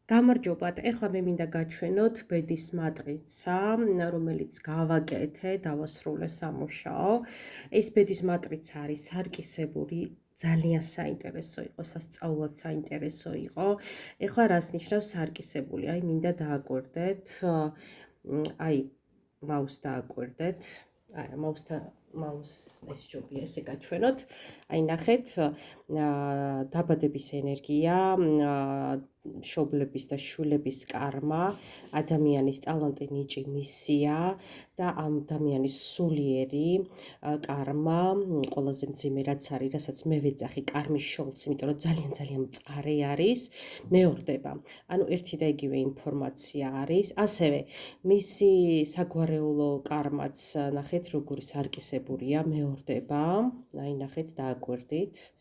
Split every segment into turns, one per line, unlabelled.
გამარჯობათ, ეხლა მე მინდა გაჩვენოთ ბედის მატრიცა, რომელიც გავაკეთე, დავასრულე სამუშაო. ეს ბედის მატრიცა არის სარკისებური, ძალიან საინტერესო იყო, სასწაულად საინტერესო იყო. ეხლა რას ნიშნავს სარკისებული? აი, მინდა დააკვირდეთ, აი, მაუს დააკვირდეთ. არა, მაუს ეს ჯობია ესე გაჩვენოთ. აი, ნახეთ, დაბადების ენერგია, მშობლების და შვილების კარმა, ადამიანის ტალანტი, ნიჭი, მისია და ამ ადამიანის სულიერი კარმა, ყველაზე მძიმე რაც არის, რასაც მე ვეძახი კარმის შოლცი, იმიტომ რომ ძალიან მწარე არის, მეორდება. ანუ ერთი და იგივე ინფორმაცია არის, ასევე მისი საგვარეულო კარმაც ნახეთ როგორი სარკისებურია, მეორდება. აი ნახეთ დააკვირდით.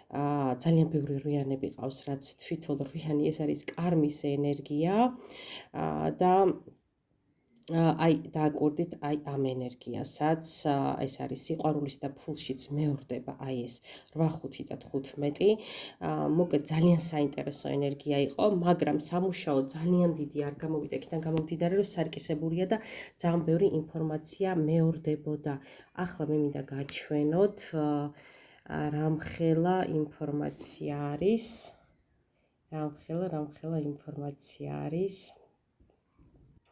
ძალიან ბევრი რვიანები ყავს, რაც თვითონ რვიანი ეს არის კარმის ენერგია და აი დააკვირდით აი ამ ენერგიასაც, ეს არის სიყვარულის და ფულშიც მეორდება აი ეს 8-5 და 15. მოკლედ ძალიან საინტერესო ენერგია იყო, მაგრამ სამუშაო ძალიან დიდი არ გამოვიდა, იქიდან გამომდინარე, რომ სარკისებურია და ძალიან ბევრი ინფორმაცია მეორდებოდა. ახლა მე მინდა გაჩვენოთ რამხელა ინფორმაცია არის. რამხელა ინფორმაცია არის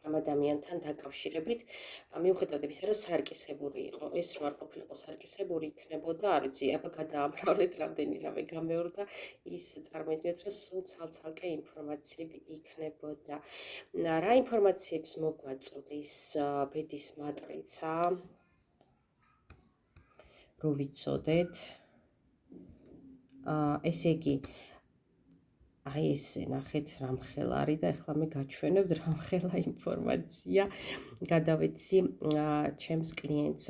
ამ ადამიანთან დაკავშირებით, მიუხედავად იმისა, რომ სარკისებური იყო, ეს რო არ ყოფილიყო სარკისებური, იქნებოდა, არ ვიცი, აბა გადაამრავლეთ რამდენი რამე გამეორდა, ის წარმოიდგინეთ, რომ სულ ცალ-ცალკე ინფორმაციები იქნებოდა. რა ინფორმაციებს მოგვაწოდის ბედის მატრიცა? რო ვიცოდეთ, ესე იგი, აი ესე ნახეთ რამხელა არის და ეხლა მე გაჩვენებთ რამხელა ინფორმაცია გადავეცი ჩემს კლიენტს.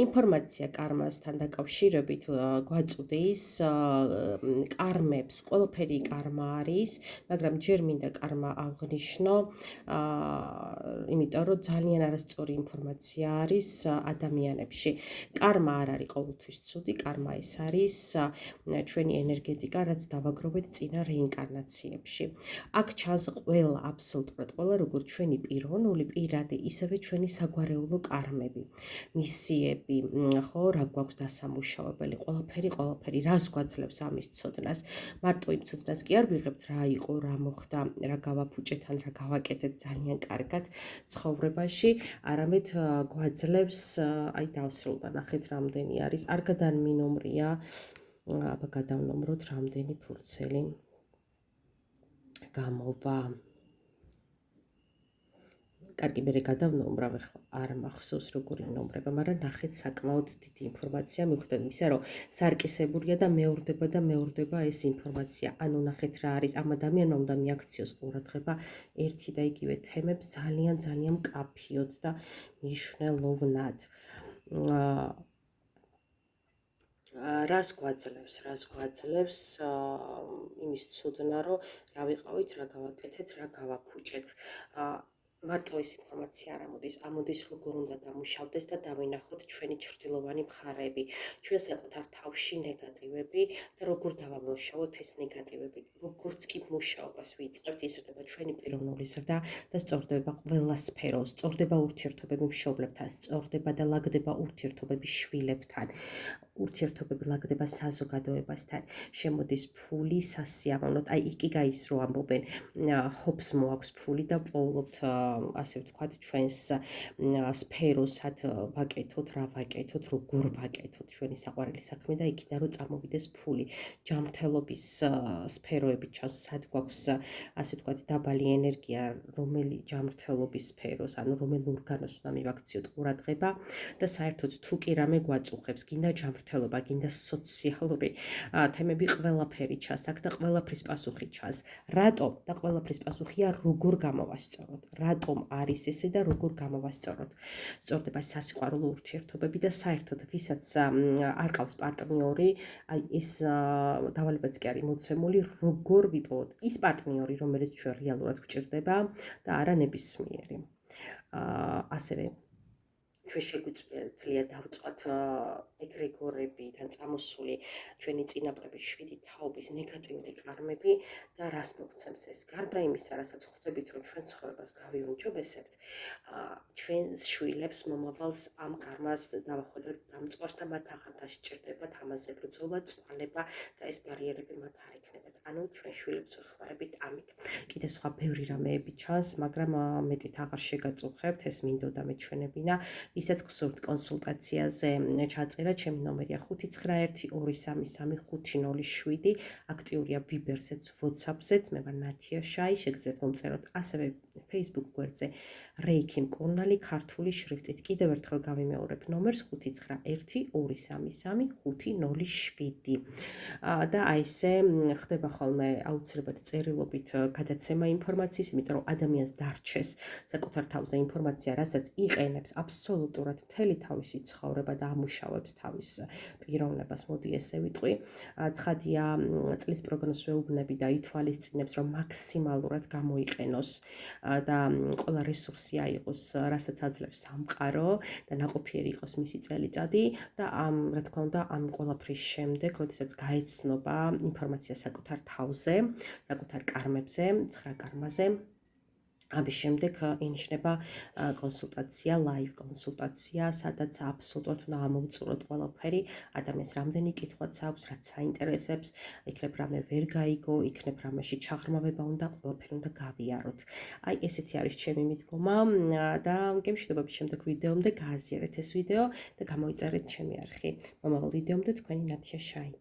ინფორმაცია კარმასთან დაკავშირებით გვაწოდის კარმებს, ყველაფერი კარმა არის, მაგრამ ჯერ მინდა კარმა აღნიშნო, იმიტომ რომ ძალიან არასწორი ინფორმაცია არის ადამიანებში. კარმა არ არის ყოველთვის ცუდი, კარმა ეს არის ჩვენი ენერგეტიკა, რაც დავაგროვეთ წინა რეინკარნაციებში. აქ ჩანს ყველა, აბსოლუტურად ყველა, როგორც ჩვენი პიროვნული, პირადი, ისევე ჩვენი საგვარეულო კარმები, მისიები, ხო, რა გვაქვს დასამუშავებელი, ყველაფერი, რას გვაძლევს ამის ცოდნას. მარტო იმ ცოდნას კი არ ვიღებთ, რა იყო, რა მოხდა, რა გავაფუჭეთ ან რა გავაკეთეთ ძალიან კარგად ცხოვრებაში, არამედ გვაძლევს, აი დავსრულდა, ნახეთ რამდენი არის, არ გადამინომრია, აბა გადავნომროთ რამდენი ფურცელი გამოვა. კარგი, მე გადავნომრავ, ახლა არ მახსოვს როგორი ნომრება, მაგრამ ნახეთ საკმაოდ დიდი ინფორმაცია, მიუხედავად იმისა, რომ სარკისებურია და მეორდება ეს ინფორმაცია. ანუ ნახეთ რა არის, ამ ადამიანმა უნდა მიაქციოს ყურადღება ერთი და იგივე თემებს ძალიან მკაფიოდ და მნიშვნელოვნად. რას გვაძლევს იმის ცოდნა, რომ რა ვიყავით, რა გავაკეთეთ, რა გავაფუჭეთ. მარტო ეს ინფორმაცია არ ამოდის როგორ უნდა დამუშავდეს და დავინახოთ ჩვენი ჩრდილოვანი მხარეები, ჩვენ საკუთარ თავში ნეგატივები და როგორ დავამუშავოთ ეს ნეგატივები. როგორც კი მუშაობას ვიწყებთ, იზრდება ჩვენი პიროვნული ზრდა და სწორდება ყველა სფერო, სწორდება ურთიერთობები მშობლებთან, სწორდება და ლაგდება ურთიერთობები შვილებთან. ურთიერთობები ლაგდება საზოგადოებასთან, შემოდის ფული სასიამოვნოდ, აი იქ გაის რო ამბობენ, ჰობს მოაქვს ფული და პოულობთ, ასე ვთქვათ, ჩვენს სფეროსად ვაკეთოთ, რა ვაკეთოთ, როგორ ვაკეთოთ ჩვენი საყვარელი საქმე და იქიდან რო წამოვიდეს ფული. ჯანმრთელობის სფეროები ჩანს, სად გვაქვს, ასე ვთქვათ, დაბალი ენერგია, რომელი ჯანმრთელობის სფეროს, ანუ რომელ ორგანოს უნდა მივაქციოთ ყურადღება და საერთოდ თუ კი რამე გვაწუხებს, გინდა ჯანმრთელობა, გინდა სოციალური თემები, ყველაფერი ჩანს აქ და ყველაფრის პასუხი ჩანს. რატომ? და ყველაფრის პასუხია როგორ გამოვასწოროთ. რატომ არის ესე და როგორ გამოვასწოროთ. სწორდება სასიყვარულო ურთიერთობები და საერთოდ ვისაც არ ყავს პარტნიორი, აი ეს დავალებაც კი არის მოცემული, როგორ ვიპოვოთ ის პარტნიორი, რომელიც ჩვენ რეალურად გვჭირდება და არა ნებისმიერი. ასევე ჩვენ შეგვიძლია დავწვათ ეგრეგორებიდან წამოსული ჩვენი წინაპრების 7 თაობის ნეგატიური კარმები და რას მოგცემს ეს? გარდა იმისა, რასაც ხვდებით, რომ ჩვენ ცხოვრებას გავიუმჯობესებთ, ჩვენს შვილებს, მომავალს ამ კარმას დავახვედრებთ დამწვარს და მათ ახალთან სჭირდებათ ამაზე ბრძოლა, წვალება და ეს ბარიერები მათ არ იქნებათ. ანუ ჩვენ შვილებს ვეხმარებით ამით. კიდევ სხვა ბევრი რამეები ჩანს, მაგრამ მეტით აღარ შეგაწუხებთ, ეს მინდოდა მეჩვენებინა. ვისაც გსურთ კონსულტაციაზე ჩაწერა, ჩემი ნომერია 591333507, აქტიურია Viber-ზეც, WhatsApp-ზეც, მე ვარ ნათია შაი, შეგიძლიათ მომწეროთ ასევე Facebook გვერდზე რეიქი მკურნალი ქართული შრიფტით. კიდევ ერთხელ გავიმეორებ ნომერს 591333507 და აი ესე ხდება ხოლმე აუცილებლად წერილობით გადაცემა ინფორმაციის, იმიტომ რომ ადამიანს დარჩეს საკუთარ თავზე ინფორმაცია, რასაც იყენებს აბსოლუტურად მთელი თავისი ცხოვრება და ამუშავებს თავის პიროვნებას, მოდი ესე ვიტყვი. ცხადია, წლის პროგნოზს ვეუბნები და ითვალისწინებს, რომ მაქსიმალურად გამოიყენოს და ყველა რესურსი აიღოს, რასაც აძლევს სამყარო და ნაყოფიერი იყოს მისი წელიწადი და რა თქმა უნდა, ამ ყველაფრის შემდეგ, როდესაც გაეცნობა ინფორმაცია საკუთარ თავზე, საკუთარ კარმებზე, 9 კარმაზე, ამის შემდეგ ინიშნება კონსულტაცია, live კონსულტაცია, სადაც აბსოლუტურად უნდა ამოვწუროთ ყველაფერი, ადამიანს რამდენი კითხვაც აქვს, რაც საინტერესებს, იქნებ რამე ვერ გაიგო, იქნებ რამეში ჩაღრმავება უნდა, ყველაფერი უნდა გავიაროთ. აი, ესეთი არის ჩემი მიდგომა და გემშვიდობები შემდეგ ვიდეომდე, გააზიარეთ ეს ვიდეო და გამოიწერეთ ჩემი არხი. მომავალ ვიდეომდე თქვენი ნათია შაი.